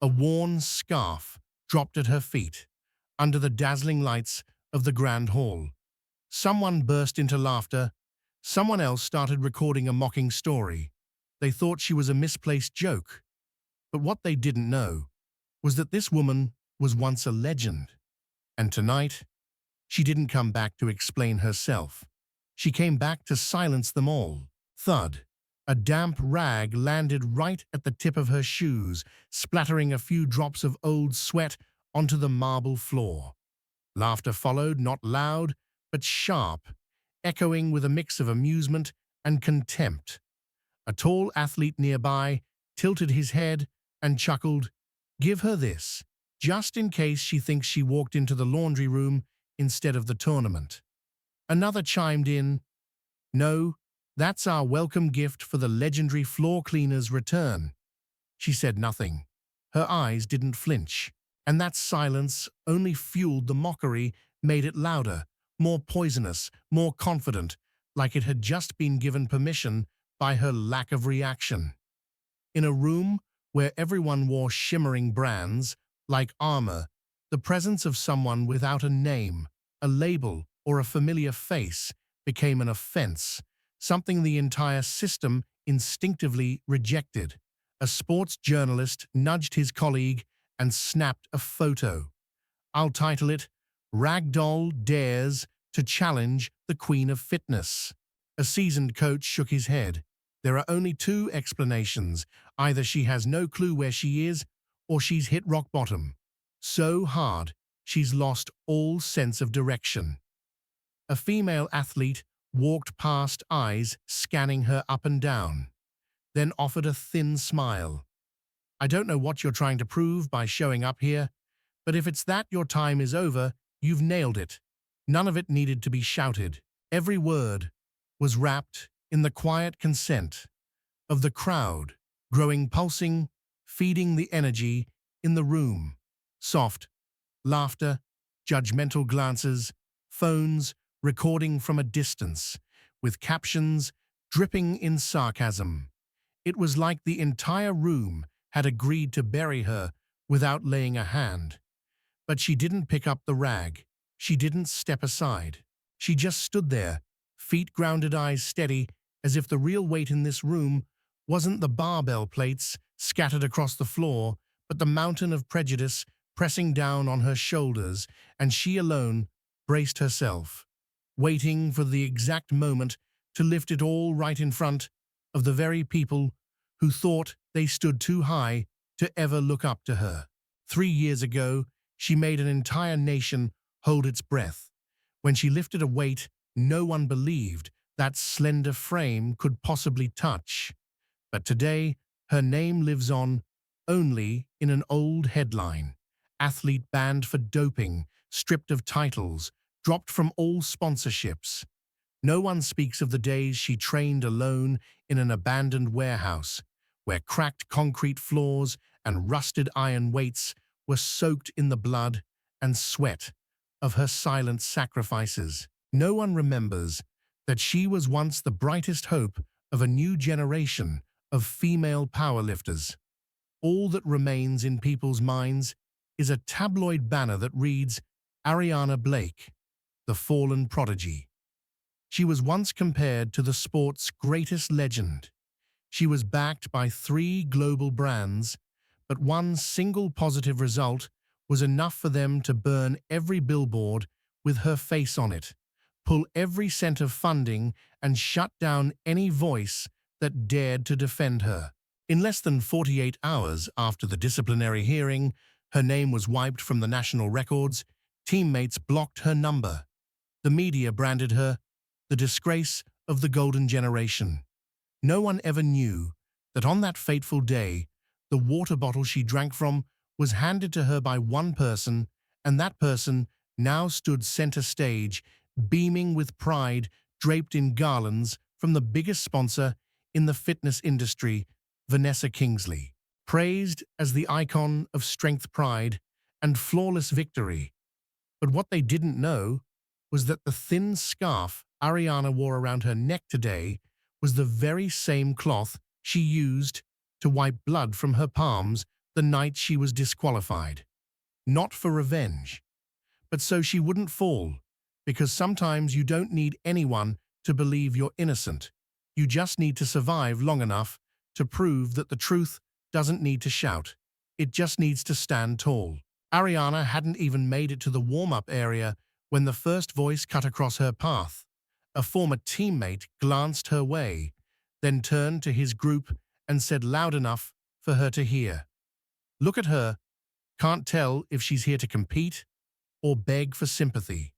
A worn scarf dropped at her feet, under the dazzling lights of the grand hall. Someone burst into laughter. Someone else started recording a mocking story. They thought she was a misplaced joke. But what they didn't know was that this woman was once a legend. And tonight, she didn't come back to explain herself. She came back to silence them all. Thud. A damp rag landed right at the tip of her shoes, splattering a few drops of old sweat onto the marble floor. Laughter followed, not loud, but sharp, echoing with a mix of amusement and contempt. A tall athlete nearby tilted his head and chuckled, "Give her this, just in case she thinks she walked into the laundry room instead of the tournament." Another chimed in, "No, that's our welcome gift for the legendary floor cleaner's return." She said nothing. Her eyes didn't flinch, and that silence only fueled the mockery, made it louder, more poisonous, more confident, like it had just been given permission by her lack of reaction. In a room where everyone wore shimmering brands, like armor, the presence of someone without a name, a label, or a familiar face became an offense, something the entire system instinctively rejected. A sports journalist nudged his colleague and snapped a photo. I'll title it, "Ragdoll Dares to Challenge the Queen of Fitness." A seasoned coach shook his head. There are only two explanations. Either she has no clue where she is, or she's hit rock bottom. So hard, she's lost all sense of direction. A female athlete walked past, eyes scanning her up and down, then offered a thin smile. "I don't know what you're trying to prove by showing up here, but if it's that your time is over, you've nailed it." None of it needed to be shouted. Every word was wrapped in the quiet consent of the crowd, growing, pulsing, feeding the energy in the room. Soft laughter, judgmental glances, phones recording from a distance, with captions dripping in sarcasm. It was like the entire room had agreed to bury her without laying a hand. But she didn't pick up the rag. She didn't step aside. She just stood there, feet grounded, eyes steady, as if the real weight in this room wasn't the barbell plates scattered across the floor, but the mountain of prejudice pressing down on her shoulders, and she alone braced herself, waiting for the exact moment to lift it all right in front of the very people who thought they stood too high to ever look up to her. 3 years ago, she made an entire nation hold its breath. When she lifted a weight no one believed that slender frame could possibly touch. But today, her name lives on only in an old headline. Athlete banned for doping, stripped of titles, dropped from all sponsorships. No one speaks of the days she trained alone in an abandoned warehouse, where cracked concrete floors and rusted iron weights were soaked in the blood and sweat of her silent sacrifices. No one remembers that she was once the brightest hope of a new generation of female powerlifters. All that remains in people's minds is a tabloid banner that reads, "Ariana Blake, the fallen prodigy." She was once compared to the sport's greatest legend. She was backed by 3 global brands, but one single positive result was enough for them to burn every billboard with her face on it, pull every cent of funding, and shut down any voice that dared to defend her. In less than 48 hours after the disciplinary hearing, her name was wiped from the national records. Teammates blocked her number. The media branded her the disgrace of the golden generation. No one ever knew that on that fateful day, the water bottle she drank from was handed to her by one person, and that person now stood center stage, beaming with pride, draped in garlands from the biggest sponsor in the fitness industry, Vanessa Kingsley, praised as the icon of strength, pride, and flawless victory. But what they didn't know was that the thin scarf Ariana wore around her neck today was the very same cloth she used to wipe blood from her palms the night she was disqualified. Not for revenge, but so she wouldn't fall, because sometimes you don't need anyone to believe you're innocent. You just need to survive long enough to prove that the truth doesn't need to shout. It just needs to stand tall. Ariana hadn't even made it to the warm-up area when the first voice cut across her path. A former teammate glanced her way, then turned to his group and said loud enough for her to hear. "Look at her. Can't tell if she's here to compete or beg for sympathy."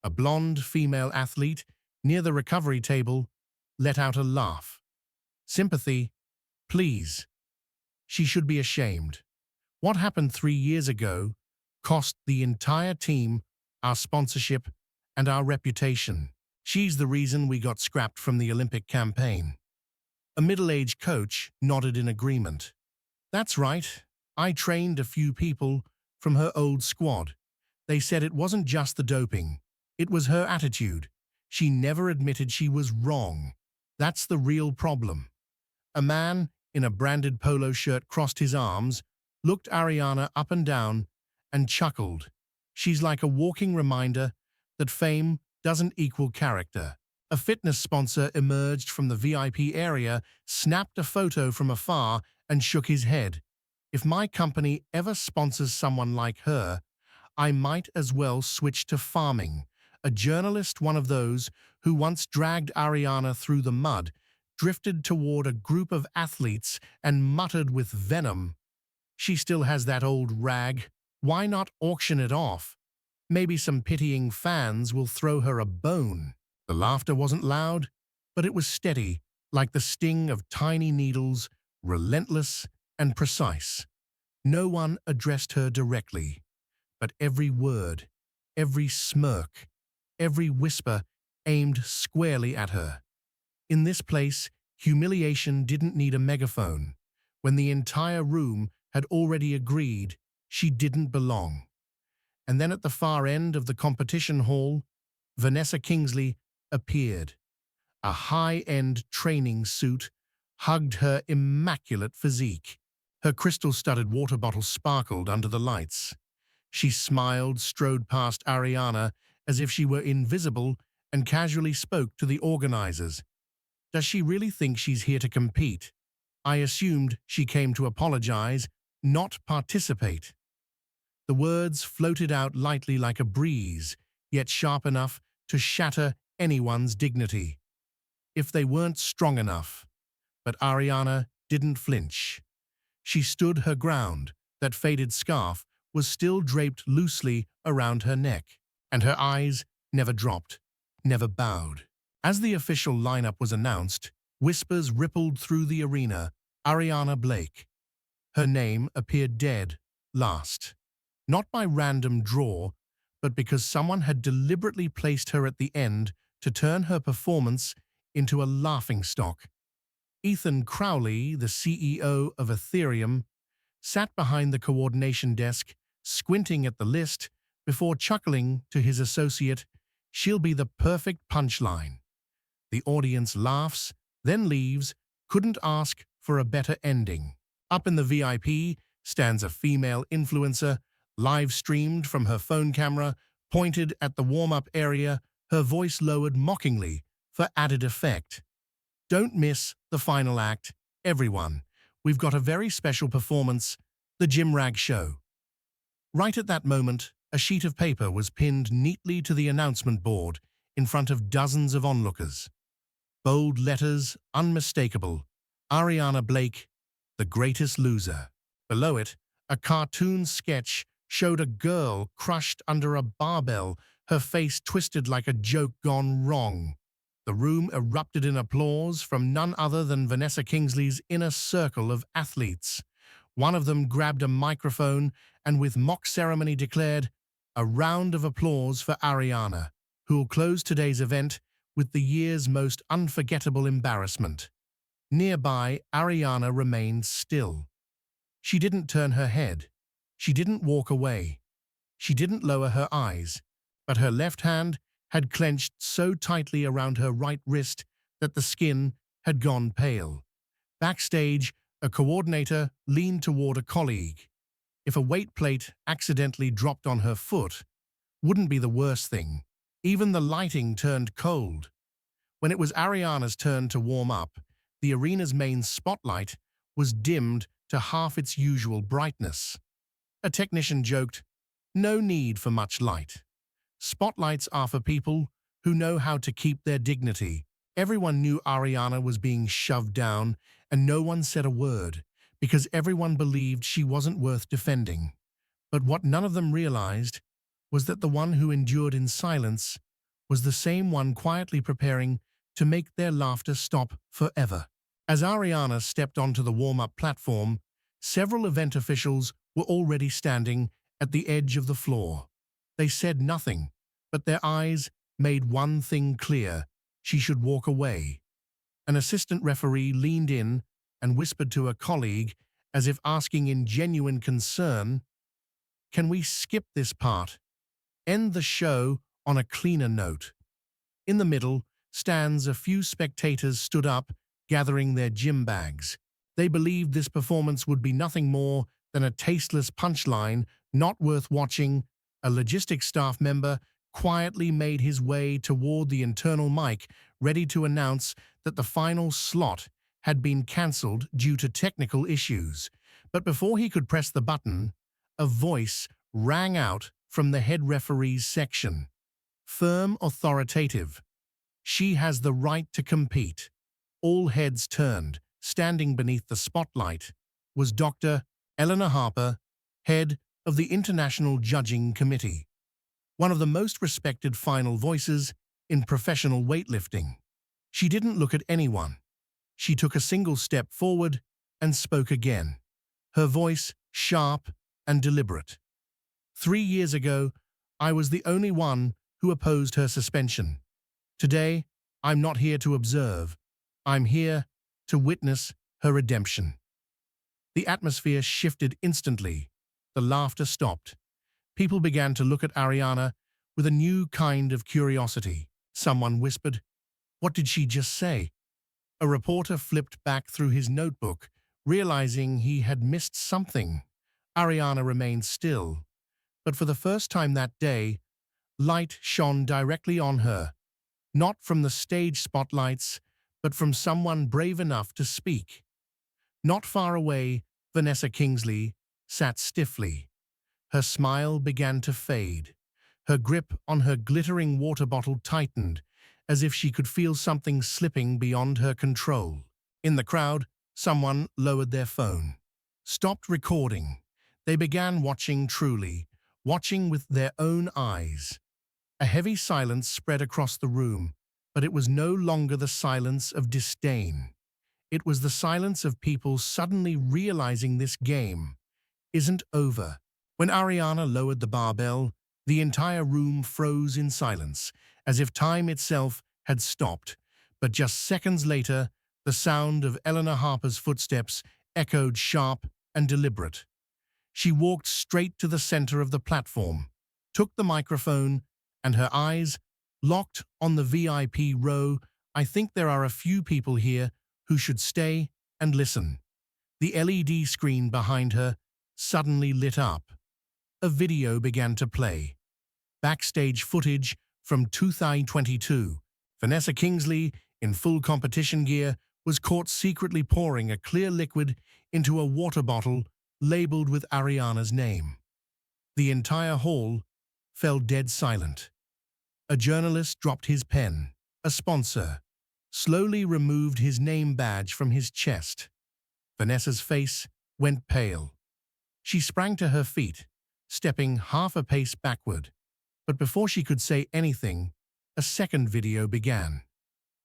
A blonde female athlete near the recovery table let out a laugh. "Sympathy? Please. She should be ashamed. What happened 3 years ago cost the entire team our sponsorship and our reputation. She's the reason we got scrapped from the Olympic campaign." A middle-aged coach nodded in agreement. "That's right. I trained a few people from her old squad. They said it wasn't just the doping. It was her attitude. She never admitted she was wrong. That's the real problem." A man in a branded polo shirt crossed his arms, looked Ariana up and down, and chuckled. "She's like a walking reminder that fame doesn't equal character." A fitness sponsor emerged from the VIP area, snapped a photo from afar, and shook his head. "If my company ever sponsors someone like her, I might as well switch to farming." A journalist, one of those who once dragged Ariana through the mud, drifted toward a group of athletes and muttered with venom, "She still has that old rag. Why not auction it off? Maybe some pitying fans will throw her a bone." The laughter wasn't loud, but it was steady, like the sting of tiny needles, relentless and precise. No one addressed her directly, but every word, every smirk, every whisper aimed squarely at her. In this place, humiliation didn't need a megaphone, when the entire room had already agreed she didn't belong. And then at the far end of the competition hall, Vanessa Kingsley appeared. A high-end training suit hugged her immaculate physique. Her crystal-studded water bottle sparkled under the lights. She smiled, strode past Ariana as if she were invisible, and casually spoke to the organizers. "Does she really think she's here to compete? I assumed she came to apologize, not participate." The words floated out lightly like a breeze, yet sharp enough to shatter anyone's dignity, if they weren't strong enough. But Ariana didn't flinch. She stood her ground. That faded scarf was still draped loosely around her neck, and her eyes never dropped, never bowed. As the official lineup was announced, whispers rippled through the arena. Ariana Blake. Her name appeared dead last. Not by random draw, but because someone had deliberately placed her at the end to turn her performance into a laughingstock. Ethan Crowley, the CEO of Ethereum, sat behind the coordination desk, squinting at the list before chuckling to his associate, "She'll be the perfect punchline." The audience laughs, then leaves, couldn't ask for a better ending. Up in the VIP stands a female influencer, live-streamed from her phone camera, pointed at the warm-up area, her voice lowered mockingly for added effect. "Don't miss the final act, everyone. We've got a very special performance, the Gym Rag Show." Right at that moment, a sheet of paper was pinned neatly to the announcement board in front of dozens of onlookers. Bold letters, unmistakable, "Ariana Blake, the greatest loser." Below it, a cartoon sketch showed a girl crushed under a barbell, her face twisted like a joke gone wrong. The room erupted in applause from none other than Vanessa Kingsley's inner circle of athletes. One of them grabbed a microphone and with mock ceremony declared, "A round of applause for Ariana, who will close today's event with the year's most unforgettable embarrassment." Nearby, Ariana remained still. She didn't turn her head. She didn't walk away. She didn't lower her eyes, but her left hand had clenched so tightly around her right wrist that the skin had gone pale. Backstage, A coordinator leaned toward a colleague. If a weight plate accidentally dropped on her foot, wouldn't be the worst thing. Even the lighting turned cold. When it was Ariana's turn to warm up, the arena's main spotlight was dimmed to half its usual brightness. A technician joked, "No need for much light. Spotlights are for people who know how to keep their dignity." Everyone knew Ariana was being shoved down, and no one said a word, because everyone believed she wasn't worth defending. But what none of them realized was that the one who endured in silence was the same one quietly preparing to make their laughter stop forever. As Ariana stepped onto the warm-up platform, several event officials were already standing at the edge of the floor. They said nothing, but their eyes made one thing clear: she should walk away. An assistant referee leaned in and whispered to a colleague, as if asking in genuine concern, "Can we skip this part? End the show on a cleaner note." In the middle stands a few spectators stood up, gathering their gym bags. They believed this performance would be nothing more than a tasteless punchline, not worth watching. A logistics staff member quietly made his way toward the internal mic, ready to announce that the final slot had been cancelled due to technical issues. But before he could press the button, a voice rang out from the head referee's section. Firm, authoritative. "She has the right to compete." All heads turned. Standing beneath the spotlight was Dr. Eleanor Harper, head of the International Judging Committee, one of the most respected final voices in professional weightlifting. She didn't look at anyone. She took a single step forward and spoke again, her voice sharp and deliberate. 3 years ago, I was the only one who opposed her suspension. Today, I'm not here to observe. I'm here to witness her redemption." The atmosphere shifted instantly. The laughter stopped. People began to look at Ariana with a new kind of curiosity. Someone whispered, "What did she just say?" A reporter flipped back through his notebook, realizing he had missed something. Ariana remained still, but for the first time that day, light shone directly on her, not from the stage spotlights, but from someone brave enough to speak. Not far away, Vanessa Kingsley sat stiffly. Her smile began to fade. Her grip on her glittering water bottle tightened, as if she could feel something slipping beyond her control. In the crowd, someone lowered their phone, stopped recording. They began watching truly, watching with their own eyes. A heavy silence spread across the room, but it was no longer the silence of disdain. It was the silence of people suddenly realizing this game isn't over. When Ariana lowered the barbell, the entire room froze in silence, as if time itself had stopped. But just seconds later, the sound of Eleanor Harper's footsteps echoed sharp and deliberate. She walked straight to the center of the platform, took the microphone, and her eyes locked on the VIP row. "I think there are a few people here who should stay and listen." The LED screen behind her suddenly lit up. A video began to play. Backstage footage from 2022. Vanessa Kingsley, in full competition gear, was caught secretly pouring a clear liquid into a water bottle labeled with Ariana's name. The entire hall fell dead silent. A journalist dropped his pen. A sponsor slowly removed his name badge from his chest. Vanessa's face went pale. She sprang to her feet, stepping half a pace backward. But before she could say anything, a second video began.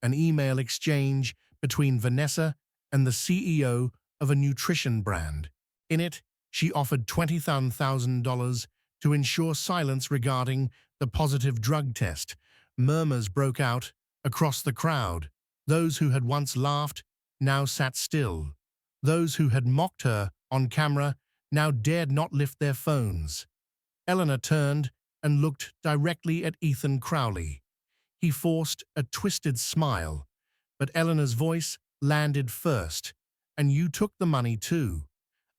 An email exchange between Vanessa and the CEO of a nutrition brand. In it, she offered $20,000 to ensure silence regarding the positive drug test. Murmurs broke out across the crowd. Those who had once laughed now sat still. Those who had mocked her on camera now dared not lift their phones. Eleanor turned and looked directly at Ethan Crowley. He forced a twisted smile, but Eleanor's voice landed first, and you took the money too.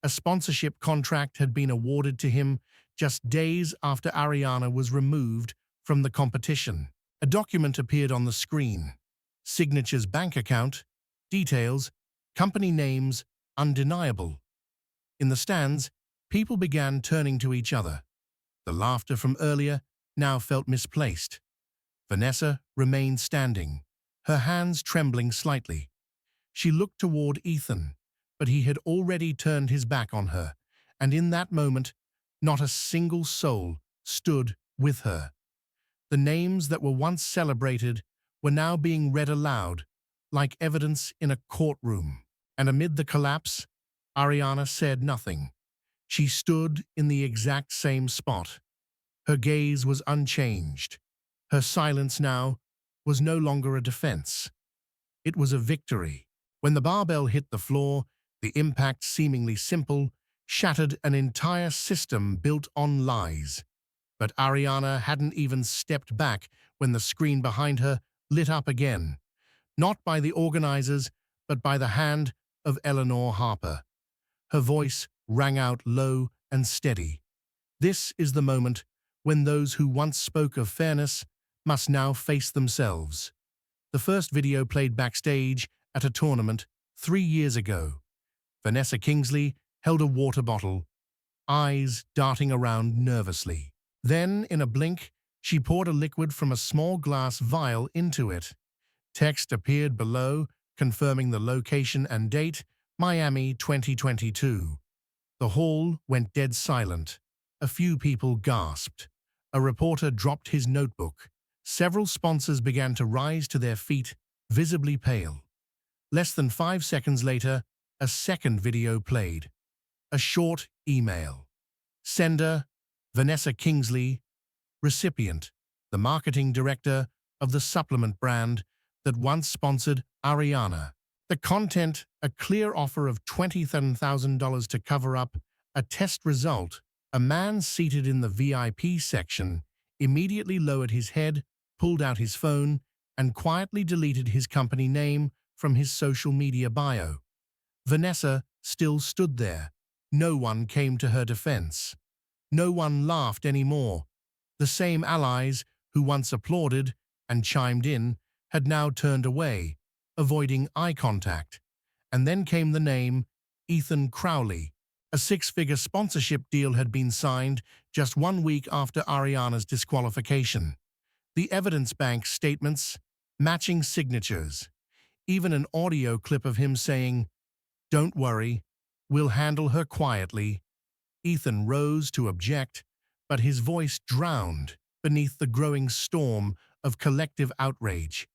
A sponsorship contract had been awarded to him just days after Ariana was removed from the competition. A document appeared on the screen. Signatures, bank account, details, company names, undeniable. In the stands, people began turning to each other. The laughter from earlier now felt misplaced. Vanessa remained standing, her hands trembling slightly. She looked toward Ethan, but he had already turned his back on her, and in that moment, not a single soul stood with her. The names that were once celebrated were now being read aloud, like evidence in a courtroom. And amid the collapse, Ariana said nothing. She stood in the exact same spot. Her gaze was unchanged. Her silence now was no longer a defense. It was a victory. When the barbell hit the floor, the impact, seemingly simple, shattered an entire system built on lies. But Ariana hadn't even stepped back when the screen behind her lit up again, not by the organizers, but by the hand of Eleanor Harper. Her voice rang out low and steady. This is the moment when those who once spoke of fairness must now face themselves. The first video played backstage at a tournament 3 years ago. Vanessa Kingsley held a water bottle, eyes darting around nervously. Then, in a blink, she poured a liquid from a small glass vial into it. Text appeared below, confirming the location and date, Miami 2022. The hall went dead silent. A few people gasped. A reporter dropped his notebook. Several sponsors began to rise to their feet, visibly pale. Less than 5 seconds later, a second video played. A short email. Sender, Vanessa Kingsley. Recipient, the marketing director of the supplement brand that once sponsored Ariana. The content, a clear offer of $27,000 to cover up a test result. A man seated in the VIP section immediately lowered his head, pulled out his phone, and quietly deleted his company name from his social media bio. Vanessa still stood there. No one came to her defense. No one laughed anymore. The same allies who once applauded and chimed in had now turned away, avoiding eye contact. And then came the name Ethan Crowley. A 6-figure sponsorship deal had been signed just 1 week after Ariana's disqualification. The evidence bank statements, matching signatures, even an audio clip of him saying, "Don't worry, we'll handle her quietly." Ethan rose to object, but his voice drowned beneath the growing storm of collective outrage.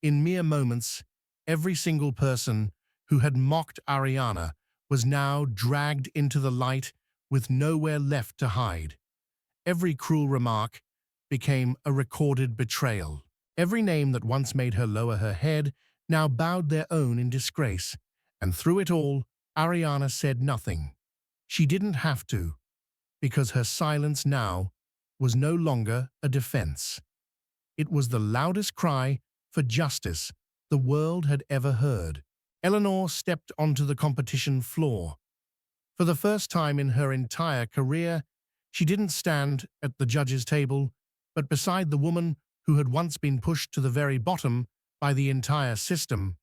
In mere moments, every single person who had mocked Ariana was now dragged into the light with nowhere left to hide. Every cruel remark became a recorded betrayal. Every name that once made her lower her head now bowed their own in disgrace, and through it all, Ariana said nothing. She didn't have to, because her silence now was no longer a defense. It was the loudest cry for justice the world had ever heard. Eleanor stepped onto the competition floor. For the first time in her entire career, she didn't stand at the judges' table, but beside the woman who had once been pushed to the very bottom by the entire system.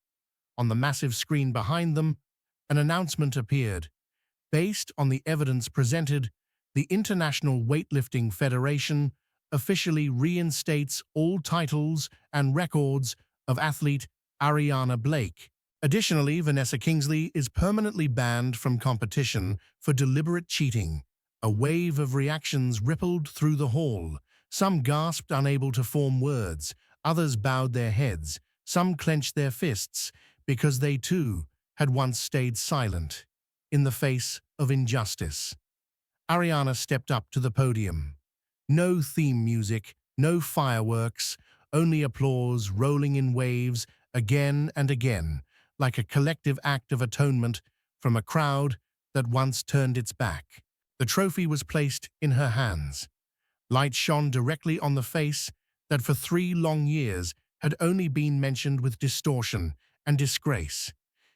On the massive screen behind them, an announcement appeared. Based on the evidence presented, the International Weightlifting Federation officially reinstates all titles and records of athlete Ariana Blake. Additionally, Vanessa Kingsley is permanently banned from competition for deliberate cheating. A wave of reactions rippled through the hall. Some gasped, unable to form words. Others bowed their heads. Some clenched their fists because they too had once stayed silent in the face of injustice. Ariana stepped up to the podium. No theme music, no fireworks, only applause rolling in waves again and again, like a collective act of atonement from a crowd that once turned its back. The trophy was placed in her hands. Light shone directly on the face that for 3 long years had only been mentioned with distortion and disgrace.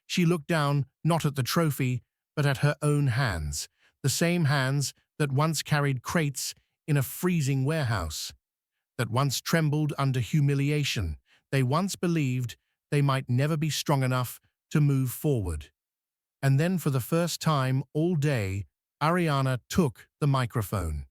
She looked down, not at the trophy, but at her own hands, the same hands that once carried crates in a freezing warehouse, that once trembled under humiliation. They once believed they might never be strong enough to move forward. And then for the first time all day, Ariana took the microphone.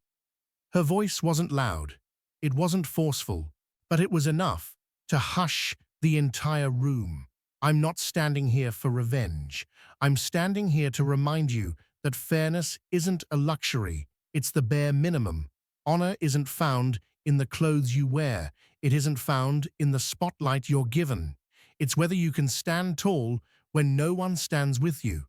Her voice wasn't loud, it wasn't forceful, but it was enough to hush the entire room. I'm not standing here for revenge. I'm standing here to remind you that fairness isn't a luxury, it's the bare minimum. Honor isn't found in the clothes you wear, it isn't found in the spotlight you're given. It's whether you can stand tall when no one stands with you.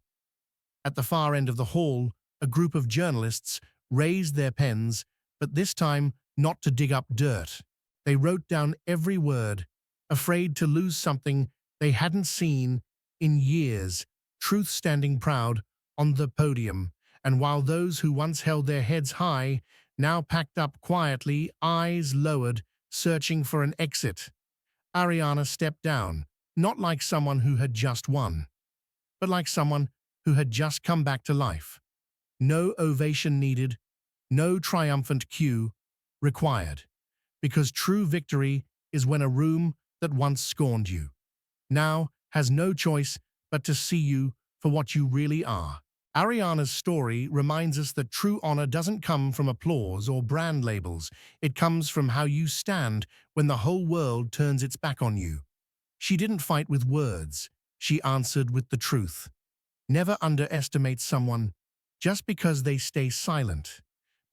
At the far end of the hall, a group of journalists raised their pens, but this time not to dig up dirt. They wrote down every word, afraid to lose something they hadn't seen in years, truth standing proud on the podium. And while those who once held their heads high now packed up quietly, eyes lowered, searching for an exit, Ariana stepped down, not like someone who had just won, but like someone who had just come back to life. No ovation needed, no triumphant cue required, because true victory is when a room that once scorned you now has no choice but to see you for what you really are. Ariana's story reminds us that true honor doesn't come from applause or brand labels. It comes from how you stand when the whole world turns its back on you. She didn't fight with words. She answered with the truth. Never underestimate someone just because they stay silent,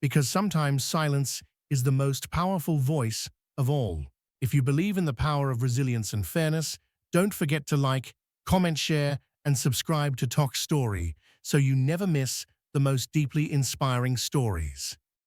because sometimes silence is the most powerful voice of all. If you believe in the power of resilience and fairness, don't forget to like, comment, share, and subscribe to Toch Story so you never miss the most deeply inspiring stories.